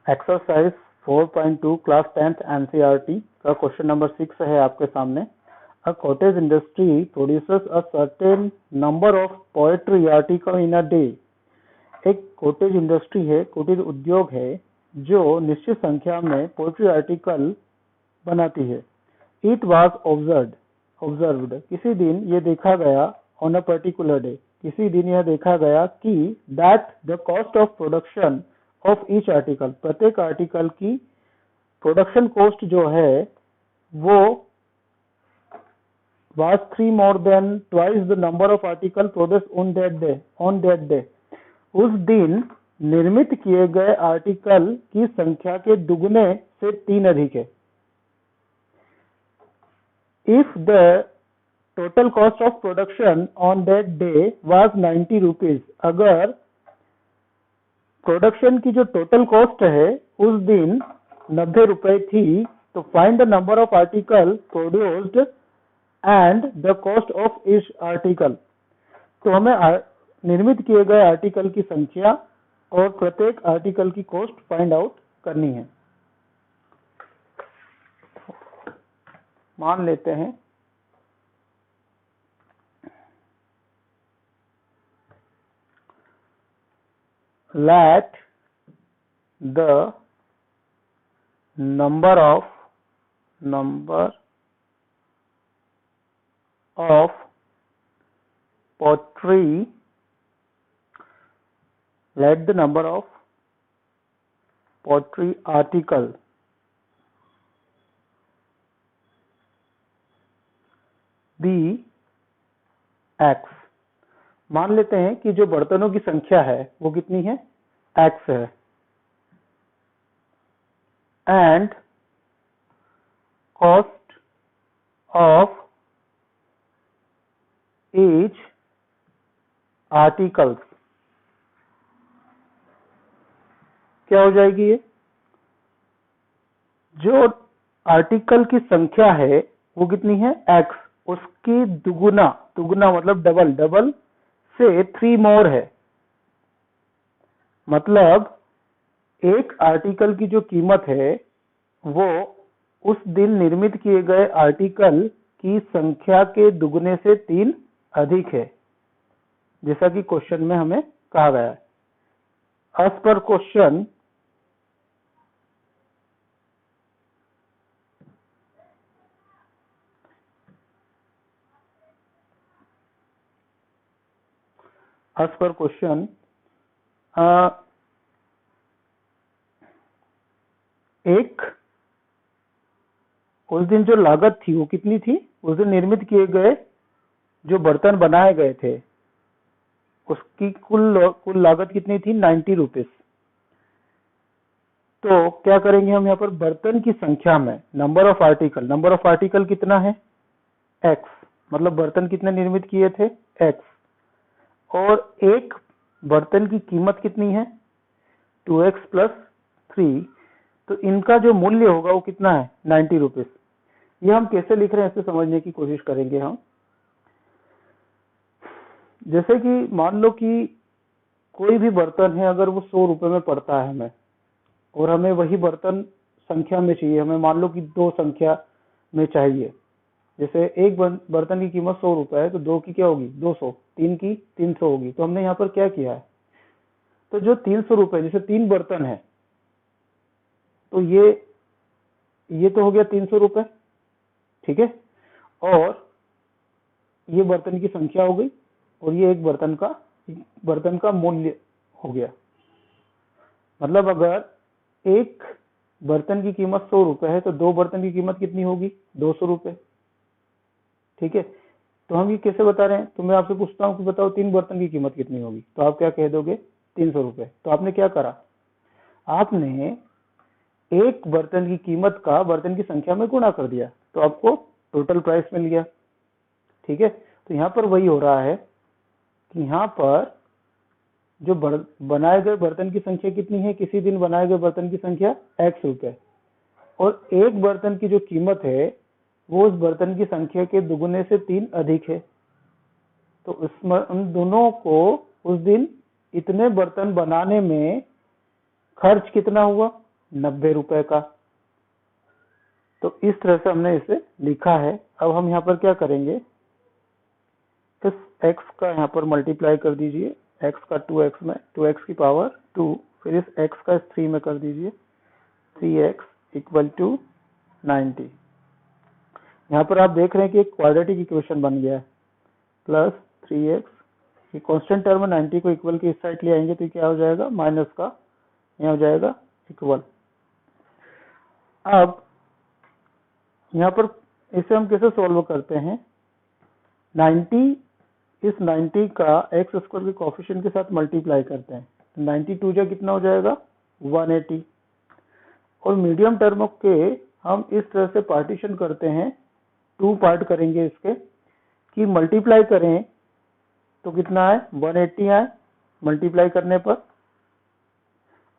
Exercise 4.2 class 10th NCERT का question number 6 है आपके सामने। A cottage industry produces a certain number of poetry article in a day. एक cottage industry है, cottage उद्योग है जो निश्चित संख्या में पोएट्री आर्टिकल बनाती है। इट वॉज ऑब्जर्व्ड किसी दिन ये देखा गया, ऑन अ पर्टिकुलर डे किसी दिन यह देखा गया कि that the cost of production of each article, प्रत्येक आर्टिकल की प्रोडक्शन कॉस्ट जो है वो was 3 more than twice the number of article produced on that day। उस दिन निर्मित किए गए आर्टिकल की संख्या के दुगने से 3 अधिक है। If the total cost of production on that day was 90 rupees, अगर प्रोडक्शन की जो टोटल कॉस्ट है उस दिन 90 रुपए थी, तो find the number of article produced and the cost of each article. तो हमें निर्मित किए गए आर्टिकल की संख्या और प्रत्येक आर्टिकल की कॉस्ट फाइंड आउट करनी है। मान लेते हैं let the number of poetry article be x। मान लेते हैं कि जो बर्तनों की संख्या है वो कितनी है, x है, and cost of each articles क्या हो जाएगी, ये जो आर्टिकल की संख्या है वो कितनी है, x, उसकी दुगुना मतलब डबल से 3 मोर है। मतलब एक आर्टिकल की जो कीमत है वो उस दिन निर्मित किए गए आर्टिकल की संख्या के दुगने से 3 अधिक है, जैसा कि क्वेश्चन में हमें कहा गया है। एज पर क्वेश्चन एक उस दिन जो लागत थी वो कितनी थी, उस दिन निर्मित किए गए जो बर्तन बनाए गए थे उसकी कुल लागत कितनी थी, 90 रुपीज। तो क्या करेंगे हम यहाँ पर बर्तन की संख्या में नंबर ऑफ आर्टिकल कितना है, x, मतलब बर्तन कितने निर्मित किए थे, x, और एक बर्तन की कीमत कितनी है, 2x + 3। तो इनका जो मूल्य होगा वो कितना है, 90 रुपीज। ये हम कैसे लिख रहे हैं इसे समझने की कोशिश करेंगे हम। जैसे कि मान लो कि कोई भी बर्तन है, अगर वो 100 रुपए में पड़ता है हमें, और हमें वही बर्तन संख्या में चाहिए, हमें मान लो कि 2 संख्या में चाहिए। जैसे एक बर्तन की कीमत 100 रुपए है तो 2 की क्या होगी, 200, 3 की 300 होगी। तो हमने यहाँ पर क्या किया है, तो जो 300 रुपए, जैसे 3 बर्तन है तो ये तो हो गया 300 रुपए, ठीक है, और ये बर्तन की संख्या हो गई, और ये एक बर्तन का मूल्य हो गया। मतलब अगर एक बर्तन की कीमत 100 रुपए है तो 2 बर्तन की कीमत कितनी होगी, 200 रुपए, ठीक है। तो हम ये कैसे बता रहे हैं, तो मैं आपसे पूछता हूँ कि बताओ 3 बर्तन की कीमत कितनी होगी, तो आप क्या कह दोगे, 300 रुपए। तो आपने क्या करा, आपने एक बर्तन की कीमत का बर्तन की संख्या में गुणा कर दिया, तो आपको टोटल प्राइस मिल गया, ठीक है। तो यहाँ पर वही हो रहा है कि यहाँ पर जो बनाए गए बर्तन की संख्या कितनी है, किसी दिन बनाए गए बर्तन की संख्या x रुपए, और एक बर्तन की जो कीमत है वो उस बर्तन की संख्या के दुगने से 3 अधिक है। तो उन दोनों को उस दिन इतने बर्तन बनाने में खर्च कितना हुआ, 90 रुपए का। तो इस तरह से हमने इसे लिखा है। अब हम यहाँ पर क्या करेंगे, इस x का यहाँ पर मल्टीप्लाई कर दीजिए, x का 2x में, 2x की पावर 2, फिर इस x का 3 में कर दीजिए, 3x इक्वल टू 90। यहाँ पर आप देख रहे हैं कि एक क्वाड्रेटिक इक्वेशन बन गया है, प्लस 3x, ये कांस्टेंट टर्म में 90 को इक्वल के इस साइड ले आएंगे तो क्या हो जाएगा, माइनस का यहाँ हो जाएगा इक्वल। अब यहाँ पर इसे हम कैसे सॉल्व करते हैं, 90, इस 90 का एक्स स्क्वायर के कोफिशिएंट के साथ मल्टीप्लाई करते हैं, 92 जा कितना हो जाएगा 180। और मीडियम टर्म के हम इस तरह से पार्टीशन करते हैं, 2 पार्ट करेंगे इसके, कि मल्टीप्लाई करें तो कितना है 180 आए मल्टीप्लाई करने पर,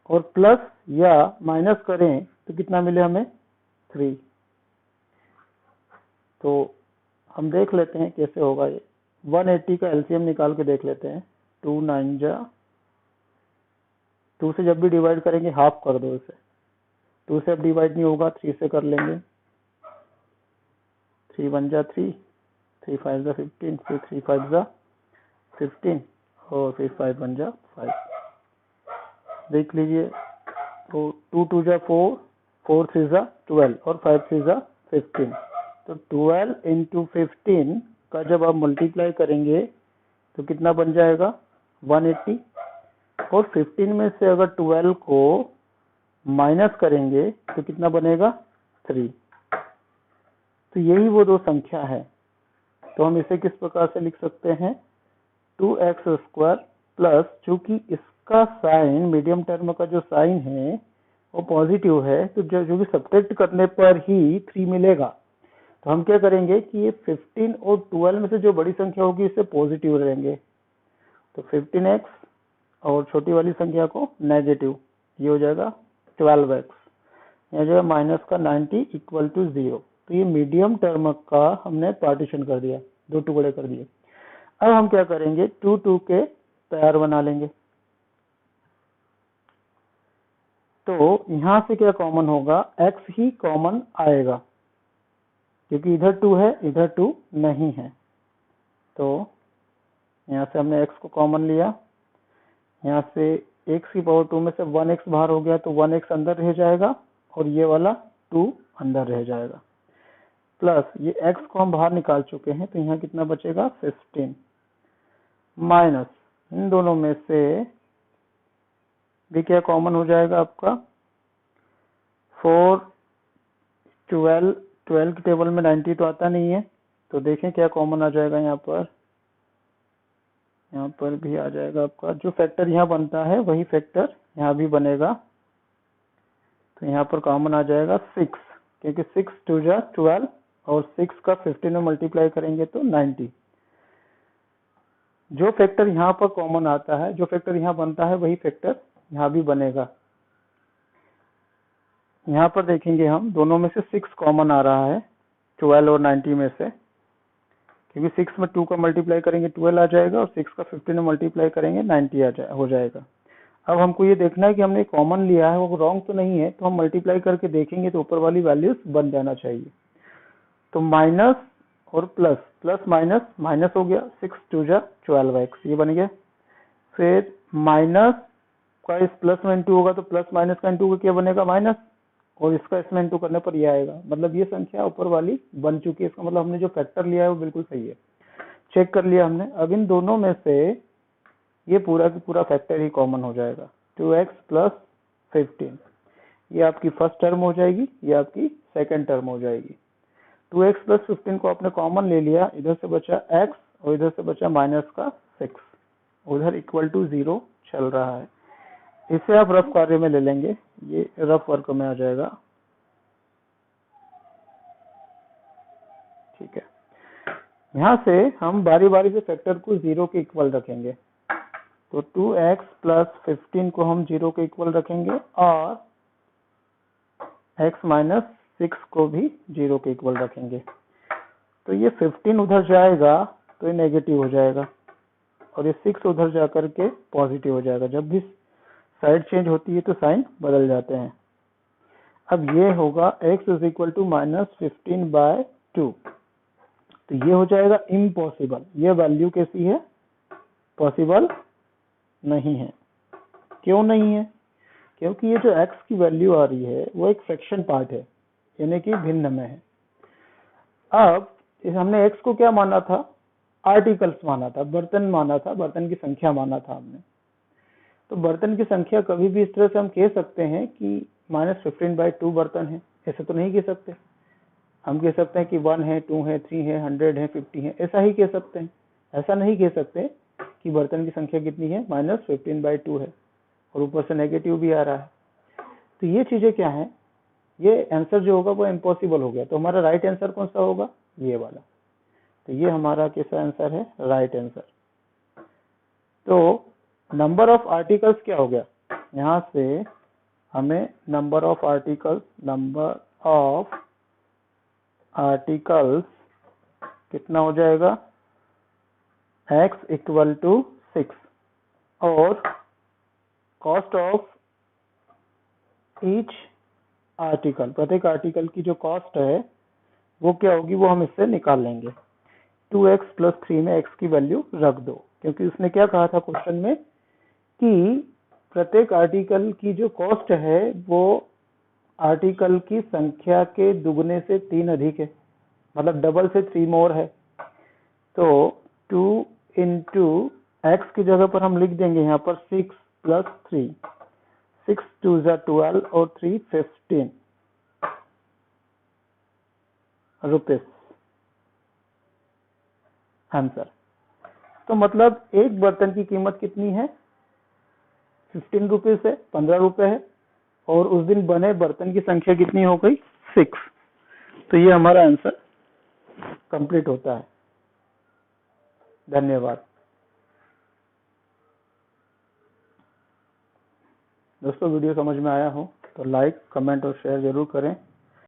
और प्लस या माइनस करें तो कितना मिले हमें 3। तो हम देख लेते हैं कैसे होगा ये, 180 का एलसीएम निकाल के देख लेते हैं, 2 9 जा, 2 से जब भी डिवाइड करेंगे हाफ कर दो इसे, 2 से अब डिवाइड नहीं होगा 3 से कर लेंगे, 3 1 जा 3, 3 5 जा 15, फिर 3 5 जा 15, और फिर 5 1 जा 5। देख लीजिए, तो 2 2 जा 4, 4 3 जा 12, और 5 3 जा 15। तो 12 इंटू 15 का जब आप मल्टीप्लाई करेंगे तो कितना बन जाएगा 180, और 15 में से अगर 12 को माइनस करेंगे तो कितना बनेगा 3। तो यही वो दो संख्या है। तो हम इसे किस प्रकार से लिख सकते हैं, 2x स्क्वायर प्लस, चूंकि इसका साइन, मीडियम टर्म का जो साइन है वो पॉजिटिव है, तो जो कि सब्ट्रैक्ट करने पर ही 3 मिलेगा। तो हम क्या करेंगे कि ये 15 और 12 में से जो बड़ी संख्या होगी इससे पॉजिटिव रहेंगे, तो 15x और छोटी वाली संख्या को नेगेटिव, ये हो जाएगा 12x, यह जो है माइनस का 90 इक्वल टू 0। तो ये मीडियम टर्म का हमने पार्टीशन कर दिया, 2 टुकड़े कर दिए। अब हम क्या करेंगे, 2 2 के पैर बना लेंगे। तो यहां से क्या कॉमन होगा, x ही कॉमन आएगा, क्योंकि इधर 2 है इधर 2 नहीं है। तो यहां से हमने x को कॉमन लिया, यहां से x की पावर 2 में से 1x बाहर हो गया, तो 1x अंदर रह जाएगा और ये वाला 2 अंदर रह जाएगा, प्लस ये x को हम बाहर निकाल चुके हैं, तो यहाँ कितना बचेगा 15, माइनस इन दोनों में से भी क्या कॉमन हो जाएगा आपका 4, 12, 12 की टेबल में 90 तो आता नहीं है, तो देखें क्या कॉमन आ जाएगा, यहाँ पर भी आ जाएगा आपका, जो फैक्टर यहाँ बनता है वही फैक्टर यहाँ भी बनेगा। तो यहाँ पर कॉमन आ जाएगा 6, क्योंकि 6 2 जा 12 और 6 का 15 में मल्टीप्लाई करेंगे तो 90। जो फैक्टर यहाँ पर कॉमन आता है, जो फैक्टर यहाँ बनता है वही फैक्टर यहाँ भी बनेगा। यहाँ पर देखेंगे हम दोनों में से 6 कॉमन आ रहा है 12 और 90 में से, क्योंकि 6 में 2 का मल्टीप्लाई करेंगे 12 आ जाएगा, और 6 का 15 में मल्टीप्लाई करेंगे 90 हो जाएगा। अब हमको ये देखना है कि हमने कॉमन लिया है वो रॉन्ग तो नहीं है, तो हम मल्टीप्लाई करके देखेंगे तो ऊपर वाली वैल्यूज बन जाना चाहिए। तो माइनस और प्लस, प्लस माइनस माइनस हो गया, 6 2 जा 12x ये बन गया। फिर माइनस का इस प्लस में इंटू होगा तो प्लस माइनस का इंटू क्या बनेगा माइनस, और इसका इसमें इंटू करने पर ये आएगा, मतलब ये संख्या ऊपर वाली बन चुकी है। इसका मतलब हमने जो फैक्टर लिया है वो बिल्कुल सही है, चेक कर लिया हमने। अब इन दोनों में से ये पूरा की पूरा फैक्टर ही कॉमन हो जाएगा, 2x प्लस 15, ये आपकी फर्स्ट टर्म हो जाएगी, ये आपकी सेकंड टर्म हो जाएगी। 2x प्लस 15 को आपने कॉमन ले लिया, इधर से बचा x और इधर से बचा माइनस का 6, उधर इक्वल टू 0 चल रहा है। इसे आप रफ कार्य में ले लेंगे, ये रफ वर्क में आ जाएगा, ठीक है। यहाँ से हम बारी बारी से फैक्टर को 0 के इक्वल रखेंगे, तो 2x प्लस 15 को हम 0 के इक्वल रखेंगे, और x माइनस 6 को भी 0 के इक्वल रखेंगे। तो ये 15 उधर जाएगा तो ये नेगेटिव हो जाएगा, और ये 6 उधर जाकर के पॉजिटिव हो जाएगा। जब भी साइड चेंज होती है तो साइन बदल जाते हैं। अब ये होगा x इज इक्वल टू -15/2, तो ये हो जाएगा इम्पॉसिबल। ये वैल्यू कैसी है? पॉसिबल नहीं है। क्यों नहीं है? क्योंकि ये जो x की वैल्यू आ रही है वो एक फ्रैक्शन पार्ट है, यानी कि भिन्न में है। अब हमने x को क्या माना था? आर्टिकल्स माना था, बर्तन माना था, बर्तन की संख्या माना था हमने। तो बर्तन की संख्या कभी भी इस तरह से हम कह सकते हैं कि -15/2 बर्तन है, ऐसे तो नहीं कह सकते। हम कह सकते हैं कि 1 है, 2 है, 3 है, 100 है, 50 है, ऐसा ही कह सकते हैं। ऐसा नहीं कह सकते कि बर्तन की संख्या कितनी है, -15/2 है, और ऊपर से नेगेटिव भी आ रहा है। तो ये चीजें क्या है, ये आंसर जो होगा वो इम्पॉसिबल हो गया। तो हमारा राइट आंसर कौन सा होगा? ये वाला। तो ये हमारा कैसा आंसर है? Right answer. तो नंबर ऑफ आर्टिकल्स क्या हो गया? यहां से हमें नंबर ऑफ आर्टिकल्स कितना हो जाएगा? x इक्वल टू 6, और कॉस्ट ऑफ ईच आर्टिकल, प्रत्येक आर्टिकल की जो कॉस्ट है वो क्या होगी, वो हम इससे निकाल लेंगे। 2x + 3 में x की वैल्यू रख दो, क्योंकि उसने क्या कहा था क्वेश्चन में कि प्रत्येक आर्टिकल की जो कॉस्ट है वो आर्टिकल की संख्या के दुगने से 3 अधिक है, मतलब डबल से 3 मोर है। तो 2 इंटू एक्स की जगह पर हम लिख देंगे यहाँ पर 6 + 3, 6 2 = 12 और 3 15 रुपीस आंसर। तो मतलब एक बर्तन की कीमत कितनी है? 15 रुपीस है, 15 रुपए है, और उस दिन बने बर्तन की संख्या कितनी हो गई? 6। तो ये हमारा आंसर कंप्लीट होता है। धन्यवाद दोस्तों। वीडियो समझ में आया हो तो लाइक, कमेंट और शेयर जरूर करें।